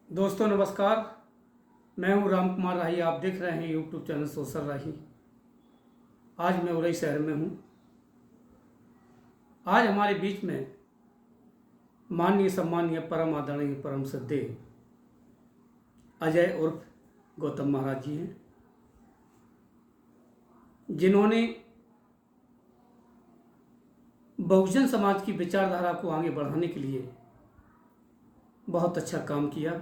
दोस्तों नमस्कार। मैं हूं राम कुमार राही। आप देख रहे हैं यूट्यूब चैनल सोशल राही। आज मैं उरई शहर में हूं। आज हमारे बीच में माननीय सम्मानीय परम आदरणीय परम श्रद्धेय अजय उर्फ गौतम महाराज जी हैं, जिन्होंने बहुजन समाज की विचारधारा को आगे बढ़ाने के लिए बहुत अच्छा काम किया।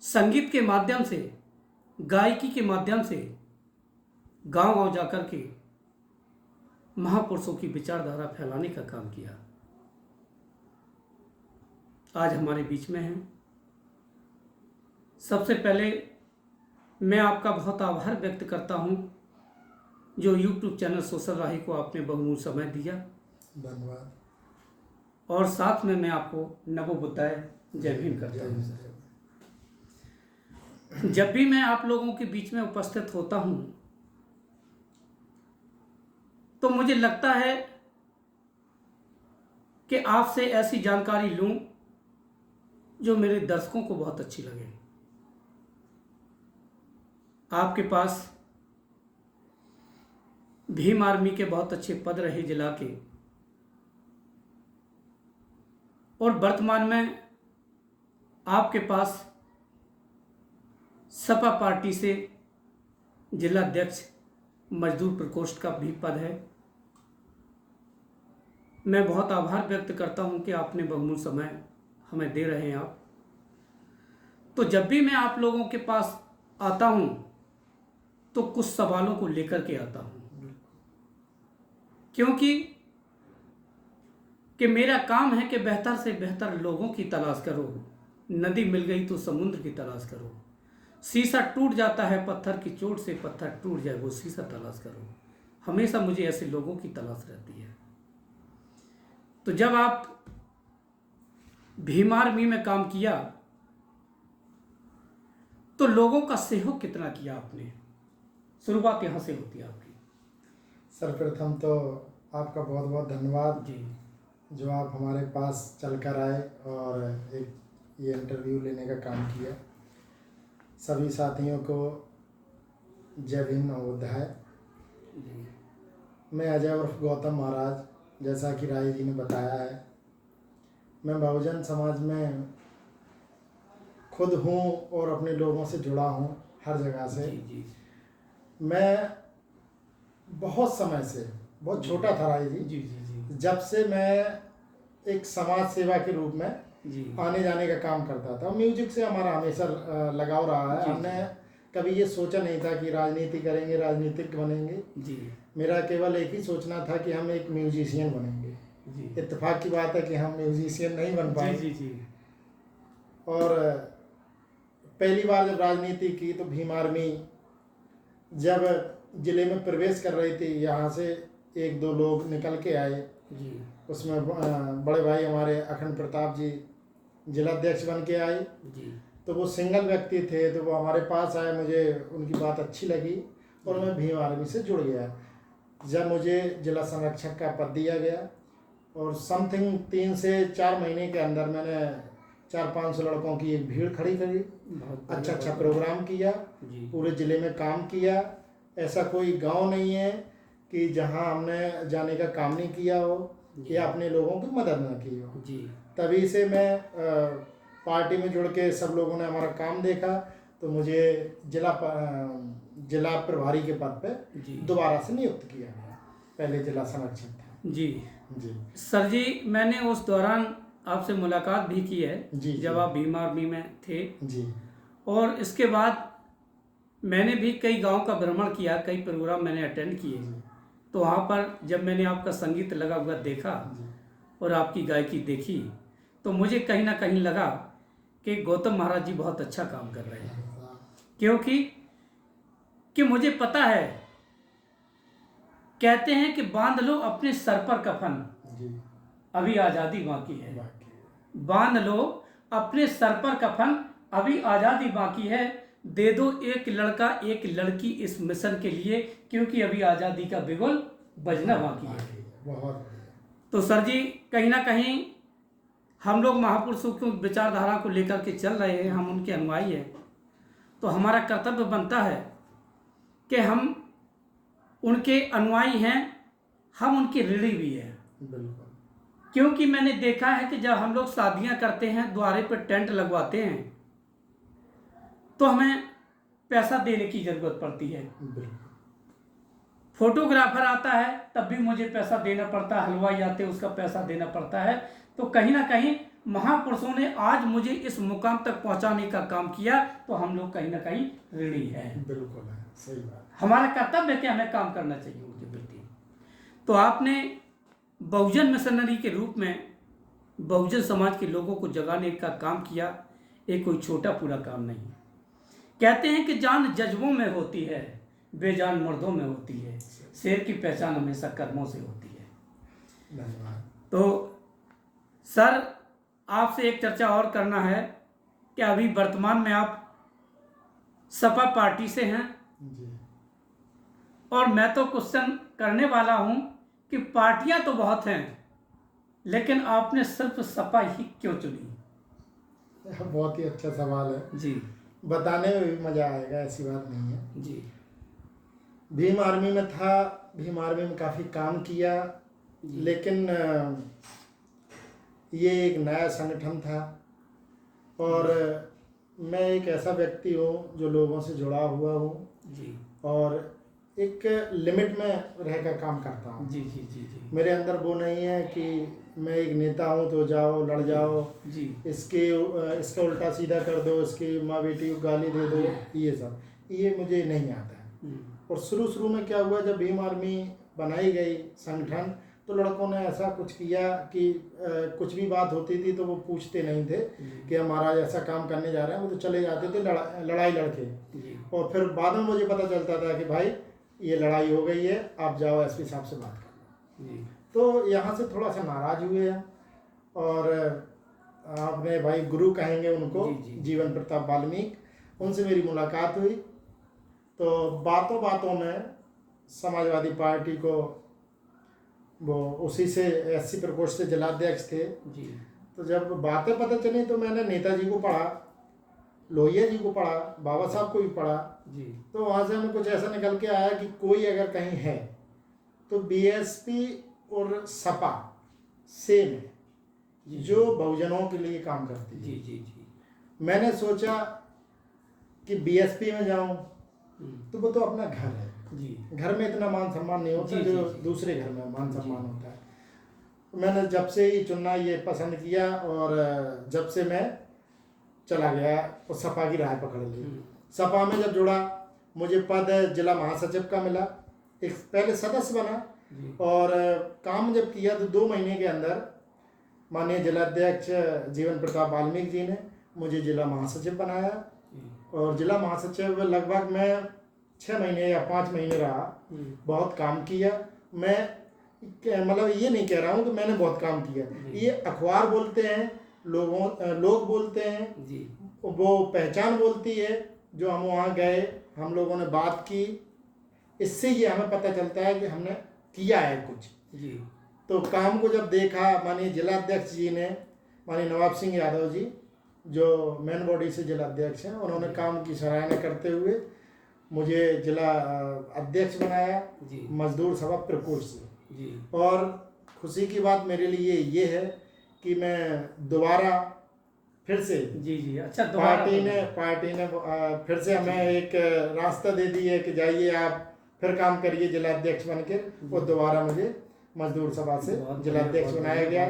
संगीत के माध्यम से, गायकी के माध्यम से गांव-गांव जाकर के महापुरुषों की विचारधारा फैलाने का काम किया। आज हमारे बीच में हैं। सबसे पहले मैं आपका बहुत आभार व्यक्त करता हूं, जो यूट्यूब चैनल सोशल राही को आपने बहुमूल्य समय दिया। धन्यवाद। और साथ में मैं आपको नमो बुद्धाय जय भीम करता हूं। जब भी मैं आप लोगों के बीच में उपस्थित होता हूं तो मुझे लगता है कि आपसे ऐसी जानकारी लूं जो मेरे दर्शकों को बहुत अच्छी लगे। आपके पास भीम आर्मी के बहुत अच्छे पद रहे जिला के, और वर्तमान में आपके पास सपा पार्टी से जिला अध्यक्ष मजदूर प्रकोष्ठ का भी पद है। मैं बहुत आभार व्यक्त करता हूं कि आपने बहुमूल्य समय हमें दे रहे हैं आप। तो जब भी मैं आप लोगों के पास आता हूं तो कुछ सवालों को लेकर के आता हूं, क्योंकि मेरा काम है कि बेहतर से बेहतर लोगों की तलाश करो। नदी मिल गई तो समुद्र की तलाश करो। शीशा टूट जाता है पत्थर की चोट से, पत्थर टूट जाए वो शीशा तलाश करो। हमेशा मुझे ऐसे लोगों की तलाश रहती है। तो जब आप भीम आर्मी में काम किया तो लोगों का सहयोग कितना किया आपने? शुरुआत यहां से होती है आपकी। सर्वप्रथम तो आपका बहुत बहुत धन्यवाद जी, जो आप हमारे पास चलकर आए और एक ये इंटरव्यू लेने का काम किया। सभी साथियों को जय भीम नवोदय। जी, मैं अजय उर्फ गौतम महाराज, जैसा कि राय जी ने बताया है, मैं बहुजन समाज में खुद हूँ और अपने लोगों से जुड़ा हूँ हर जगह से। जी, जी, मैं बहुत समय से, बहुत छोटा था राय जी, जी, जी, जी, जब से मैं एक समाज सेवा के रूप में जी, आने जाने का काम करता था। म्यूजिक से हमारा हमेशा लगाव रहा है। जी, हमने कभी ये सोचा नहीं था कि राजनीति करेंगे, राजनीतिक बनेंगे। जी, मेरा केवल एक ही सोचना था कि हम एक म्यूजिशियन बनेंगे। जी, इत्तेफाक की बात है कि हम म्यूजिशियन नहीं बन पाए। जी, जी, और पहली बार जब राजनीति की तो भीम आर्मी जब जिले में प्रवेश कर रही थी, यहाँ से एक दो लोग निकल के आए। जी, उसमें बड़े भाई हमारे अखंड प्रताप जी जिलाध्यक्ष बन के आए। जी, तो वो सिंगल व्यक्ति थे, तो वो हमारे पास आए। मुझे उनकी बात अच्छी लगी और मैं भीम आर्मी से जुड़ गया। जब मुझे जिला संरक्षक का पद दिया गया और समथिंग 3 से 4 महीने के अंदर मैंने 400-500 लड़कों की एक भीड़ खड़ी करी। अच्छा प्रोग्राम किया, पूरे ज़िले में काम किया। ऐसा कोई गांव नहीं है कि जहां हमने जाने का काम नहीं किया हो या अपने लोगों की मदद न की हो। जी, तभी से मैं पार्टी में जुड़ के सब लोगों ने हमारा काम देखा, तो मुझे जिला प्रभारी के पद पे दोबारा से नियुक्त किया गया। पहले जिला संरक्षक था। जी, जी सर जी, मैंने उस दौरान आपसे मुलाकात भी की है जी, जब आप भीम आर्मी में थे। जी, और इसके बाद मैंने भी कई गांव का भ्रमण किया, कई प्रोग्राम मैंने अटेंड किए। तो वहाँ पर जब मैंने आपका संगीत लगा हुआ देखा और आपकी गायकी देखी, तो मुझे कहीं ना कहीं लगा कि गौतम महाराज जी बहुत अच्छा काम कर रहे हैं। क्योंकि मुझे पता है, कहते हैं कि बांध लो अपने सर पर कफन, अभी आज़ादी बाकी है। बांध लो अपने सर पर कफन, अभी आज़ादी बाकी है। दे दो एक लड़का एक लड़की इस मिशन के लिए, क्योंकि अभी आज़ादी का बिगुल बजना बाकी है। बहुत। तो सर जी, कहीं ना कहीं हम लोग महापुरुषों की विचारधारा को लेकर के चल रहे हैं, हम उनके अनुयायी हैं, तो हमारा कर्तव्य बनता है कि हम उनके अनुयायी हैं, हम उनके ऋणी भी हैं। बिल्कुल। क्योंकि मैंने देखा है कि जब हम लोग शादियां करते हैं, द्वारे पर टेंट लगवाते हैं, तो हमें पैसा देने की ज़रूरत पड़ती है। बिल्कुल। फोटोग्राफर आता है तब भी मुझे पैसा देना पड़ता है, हलवाई आते उसका पैसा देना पड़ता है। तो कहीं ना कहीं महापुरुषों ने आज मुझे इस मुकाम तक पहुंचाने का काम किया, तो हम लोग कहीं ना कहीं ऋणी हैं। बिल्कुल है, सही बात। हमारा कर्तव्य है कि हमें काम करना चाहिए उनके प्रति। तो आपने बहुजन मिशनरी के रूप में बहुजन समाज के लोगों को जगाने का काम किया। ये कोई छोटा पूरा काम नहीं। कहते हैं कि जान जज्बों में होती है, बेजान मर्दों में होती है, शेर की पहचान हमेशा कर्मों से होती है। धन्यवाद। तो सर, आपसे एक चर्चा और करना है कि अभी वर्तमान में आप सपा पार्टी से हैं, जी। और मैं तो क्वेश्चन करने वाला हूं कि पार्टियां तो बहुत हैं, लेकिन आपने सिर्फ सपा ही क्यों चुनी? बहुत ही अच्छा सवाल है जी बताने में भी मजा आएगा, ऐसी बात नहीं है। जी भीम आर्मी में था, भीम आर्मी में काफ़ी काम किया, लेकिन ये एक नया संगठन था और मैं एक ऐसा व्यक्ति हूँ जो लोगों से जुड़ा हुआ हूँ जी और एक लिमिट में रह कर काम करता हूँ। जी जी जी जी मेरे अंदर वो नहीं है कि मैं एक नेता हूँ तो जाओ लड़ जाओ, जी इसका उल्टा सीधा कर दो, इसकी माँ बेटी को गाली दे दो, ये मुझे नहीं आता है। और शुरू में क्या हुआ, जब भीम आर्मी बनाई गई संगठन, तो लड़कों ने ऐसा कुछ किया कि कुछ भी बात होती थी तो वो पूछते नहीं थे कि हम महाराज ऐसा काम करने जा रहे हैं, वो तो चले जाते थे लड़ाई लड़के। और फिर बाद में मुझे पता चलता था कि भाई ये लड़ाई हो गई है, आप जाओ एसपी साहब से बात कर लो। तो यहाँ से थोड़ा सा नाराज हुए हैं और आपने भाई गुरु कहेंगे उनको, जीवन प्रताप वाल्मीकि, उनसे मेरी मुलाकात हुई। तो बातों में समाजवादी पार्टी को, वो उसी से एससी प्रकोष्ठ से जिलाध्यक्ष थे जी। तो जब बातें पता चली तो मैंने नेताजी को पढ़ा, लोहिया जी को पढ़ा, बाबा साहब को भी पढ़ा जी। तो वहाँ से हमें कुछ ऐसा निकल के आया कि कोई अगर कहीं है तो बीएसपी और सपा सेम है, जो बहुजनों के लिए काम करती है। जी जी जी। मैंने सोचा कि बीएसपी में जाऊं तो वो तो अपना घर है जी, घर में इतना मान सम्मान नहीं होता जो दूसरे घर में मान सम्मान होता है। मैंने जब से ही चुनना ये पसंद किया और जब से मैं चला गया और सपा की राह पकड़ ली। सपा में जब जुड़ा, मुझे पद जिला महासचिव का मिला, एक पहले सदस्य बना और काम जब किया तो 2 महीने के अंदर माननीय जिलाध्यक्ष जीवन प्रताप वाल्मीकि जी ने मुझे जिला महासचिव बनाया और जिला महासचिव लगभग मैं 6 महीने या 5 महीने रहा। बहुत काम किया। मैं मतलब ये नहीं कह रहा हूँ कि मैंने बहुत काम किया, ये अखबार बोलते हैं, लोग बोलते हैं जी। वो पहचान बोलती है। जो हम वहाँ गए, हम लोगों ने बात की, इससे ये हमें पता चलता है कि हमने किया है कुछ जी। तो काम को जब देखा, माननीय जिलाध्यक्ष जी ने, माननीय नवाब सिंह यादव जी जो मेन बॉडी से जिलाध्यक्ष हैं, उन्होंने काम की सराहना करते हुए मुझे जिला अध्यक्ष बनाया जी। मजदूर सभा प्रकोष्ठ से जी। और खुशी की बात मेरे लिए ये है कि मैं दोबारा फिर से जी जी अच्छा पार्टी ने फिर से हमें एक रास्ता दे दी है कि जाइए आप फिर काम करिए जिलाध्यक्ष बनकर। वो दोबारा मुझे मजदूर सभा से जिलाध्यक्ष बनाया गया।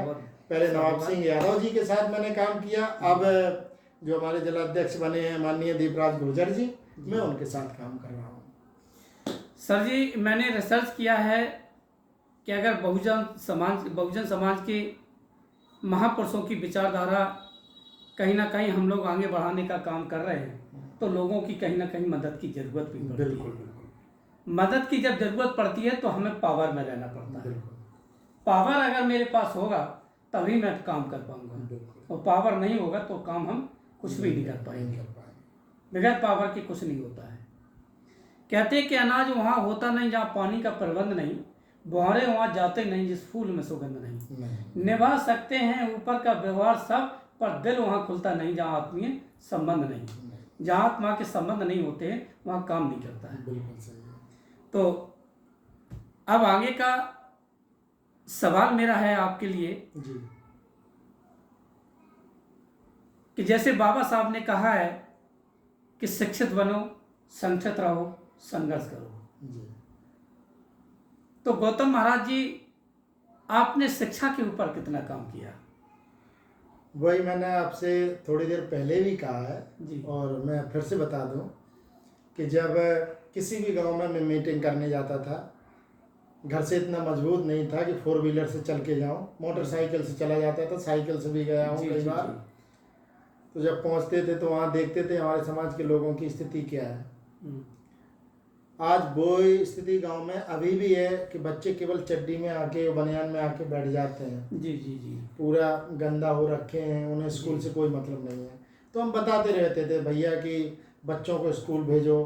पहले नवाब सिंह यादव जी के साथ मैंने काम किया, अब जो हमारे जिलाध्यक्ष बने हैं माननीय दीपराज गुर्जर जी, मैं उनके साथ काम कर रहा हूँ। सर जी, मैंने रिसर्च किया है कि अगर बहुजन समाज के महापुरुषों की विचारधारा कहीं ना कहीं हम लोग आगे बढ़ाने का काम कर रहे हैं, तो लोगों की कहीं ना कहीं मदद की जरूरत भी पड़ती है। बिल्कुल। मदद की जब जरूरत पड़ती है तो हमें पावर में रहना पड़ता है। पावर अगर मेरे पास होगा तभी मैं काम कर पाऊंगा, और पावर नहीं होगा तो काम हम कुछ भी नहीं कर पाएंगे। बगैर पावर के कुछ नहीं होता है। कहते हैं कि अनाज वहाँ होता नहीं जहाँ पानी का प्रबंध नहीं, भौरे वहाँ जाते नहीं जिस फूल में सुगंध नहीं। नहीं निभा सकते हैं ऊपर का व्यवहार सब, पर दिल वहाँ खुलता नहीं जहाँ आत्मीय संबंध नहीं। जहाँ आत्मा के संबंध नहीं होते हैं वहाँ काम नहीं करता है। बिल्कुल सही है। तो अब आगे का सवाल मेरा है आपके लिए जी कि जैसे बाबा साहब ने कहा है कि शिक्षित बनो, संगठित रहो, संघर्ष करो। जी तो गौतम महाराज जी, आपने शिक्षा के ऊपर कितना काम किया? वही मैंने आपसे थोड़ी देर पहले भी कहा है जी। और मैं फिर से बता दूं कि जब किसी भी गांव में मैं मीटिंग करने जाता था, घर से इतना मजबूत नहीं था कि 4 व्हीलर से चल के जाऊं, मोटरसाइकिल से चला जाता था, साइकिल से भी गया हूं जी, कई जी, बार। जी। तो जब पहुंचते थे तो वहाँ देखते थे हमारे समाज के लोगों की स्थिति क्या है। हम्म, आज वो स्थिति गांव में अभी भी है कि बच्चे केवल चड्डी में आके, बनियान में आके बैठ जाते हैं, जी जी जी। पूरा गंदा हो रखे हैं, उन्हें स्कूल से कोई मतलब नहीं है। तो हम बताते रहते थे भैया कि बच्चों को स्कूल भेजो,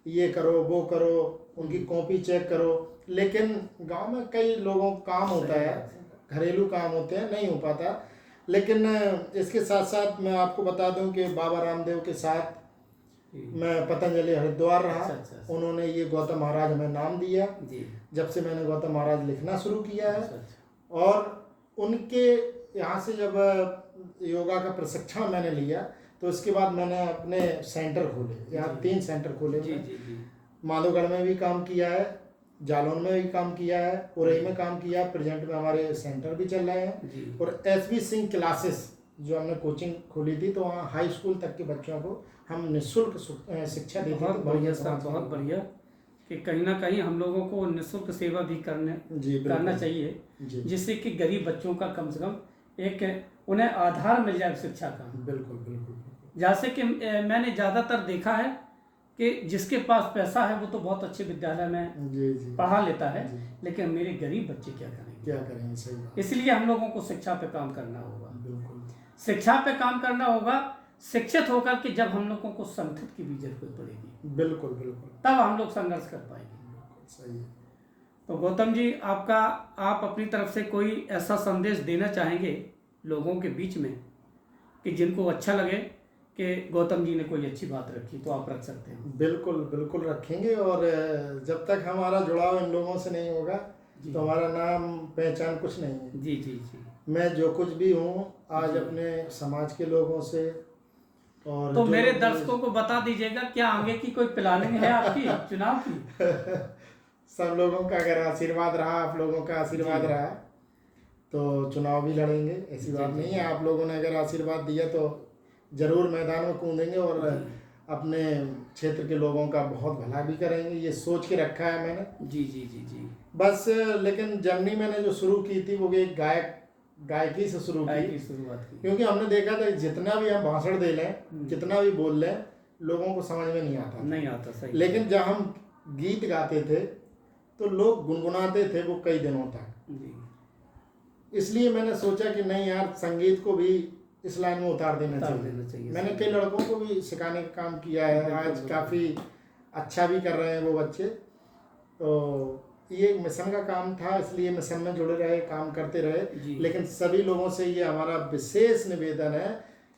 ये करो वो करो, उनकी कॉपी चेक करो। लेकिन गांव में कई लोगों का काम होता है, घरेलू काम होते हैं, नहीं हो पाता। लेकिन इसके साथ साथ मैं आपको बता दूं कि बाबा रामदेव के साथ मैं पतंजलि हरिद्वार रहा। अच्छा, अच्छा, अच्छा। उन्होंने ये गौतम महाराज हमें नाम दिया। जी। जब से मैंने गौतम महाराज लिखना शुरू किया है, अच्छा, अच्छा। और उनके यहाँ से जब योगा का प्रशिक्षण मैंने लिया तो उसके बाद मैंने अपने सेंटर खोले। यहाँ 3 सेंटर खोले। जी जी जी। माधोगढ़ में भी काम किया है, जालौन में भी काम किया है, उरई में काम किया है। प्रेजेंट में हमारे सेंटर भी चल रहे हैं। जी। और एसबी सिंह क्लासेस जो हमने कोचिंग खोली थी, तो वहाँ हाई स्कूल तक के बच्चों को हम निःशुल्क शिक्षा देते थे। बहुत बढ़िया सर, बहुत बढ़िया कि कहीं ना कहीं हम लोगों को निःशुल्क सेवा भी करना चाहिए, जिससे कि गरीब बच्चों का कम से कम एक उन्हें आधार मिल जाए शिक्षा का। बिल्कुल बिल्कुल। जैसे कि मैंने ज़्यादातर देखा है कि जिसके पास पैसा है वो तो बहुत अच्छे विद्यालय में जी जी पढ़ा लेता है, लेकिन मेरे गरीब बच्चे क्या करेंगे? क्या करेंगे? सही बात। इसलिए हम लोगों को शिक्षा पे काम करना होगा। बिल्कुल शिक्षा पे काम करना होगा, शिक्षित होकर के जब हम लोगों को संगठित की भी जरूरत पड़ेगी, बिल्कुल बिल्कुल तब हम लोग संघर्ष कर पाएंगे। सही है। तो गौतम जी, आप अपनी तरफ से कोई ऐसा संदेश देना चाहेंगे लोगों के बीच में कि जिनको अच्छा लगे कि गौतम जी ने कोई अच्छी बात रखी, तो आप रख सकते हैं। बिल्कुल बिल्कुल रखेंगे। और जब तक हमारा जुड़ाव इन लोगों से नहीं होगा तो हमारा नाम पहचान कुछ नहीं है। जी जी जी। मैं जो कुछ भी हूँ आज अपने समाज के लोगों से, और तो मेरे दर्शकों को बता दीजिएगा, क्या आगे की कोई प्लानिंग है आपकी चुनाव की? सब लोगों का अगर आशीर्वाद रहा, आप लोगों का आशीर्वाद रहा, तो चुनाव भी लड़ेंगे। ऐसी बात नहीं है। आप लोगों ने अगर आशीर्वाद दिया तो जरूर मैदान में कूदेंगे और अपने क्षेत्र के लोगों का बहुत भला भी करेंगे। ये सोच के रखा है मैंने। जी जी जी जी। बस लेकिन जर्नी मैंने जो शुरू की थी वो भी एक गायकी से शुरू की। शुरुआत की, क्योंकि हमने देखा था जितना भी हम भाषण दे लें, कितना भी बोल लें, लोगों को समझ में नहीं आता। सही। लेकिन जब हम गीत गाते थे तो लोग गुनगुनाते थे वो कई दिनों तक। जी। इसलिए मैंने सोचा कि नहीं यार, संगीत को भी इस लाइन में उतार देना चाहिए। मैंने कई लड़कों को भी सिखाने का काम किया है। आज काफ़ी अच्छा भी कर रहे हैं वो बच्चे। तो ये मिशन का काम था, इसलिए मिशन में जुड़े रहे, काम करते रहे। लेकिन सभी लोगों से ये हमारा विशेष निवेदन है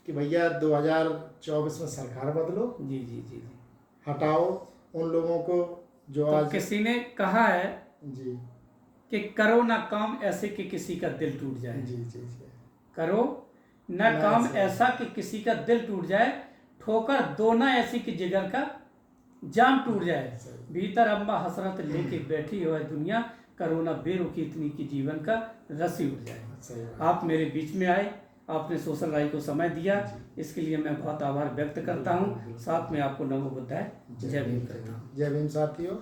कि भैया 2024 में सरकार बदलो। जी जी जी जी। हटाओ उन लोगों को जो तो आज किसी ने कहा है जी कि करो ना काम ऐसे कि किसी का दिल टूट जाए। जी जी जी। करो ना काम ऐसा कि किसी का दिल टूट जाए, ठोकर दो ना ऐसी कि जिगर का जाम टूट जाए। भीतर अम्बा हसरत लेके बैठी हो है दुनिया, करो ना बेरुखी इतनी कि जीवन का रस्सी उठ जाए। आप मेरे बीच में आए, आपने सोशल राय को समय दिया, इसके लिए मैं बहुत आभार व्यक्त करता हूँ। साथ में आपको नमो बुद्धाय, जय भीम करता हूँ। जय भीम साथियों।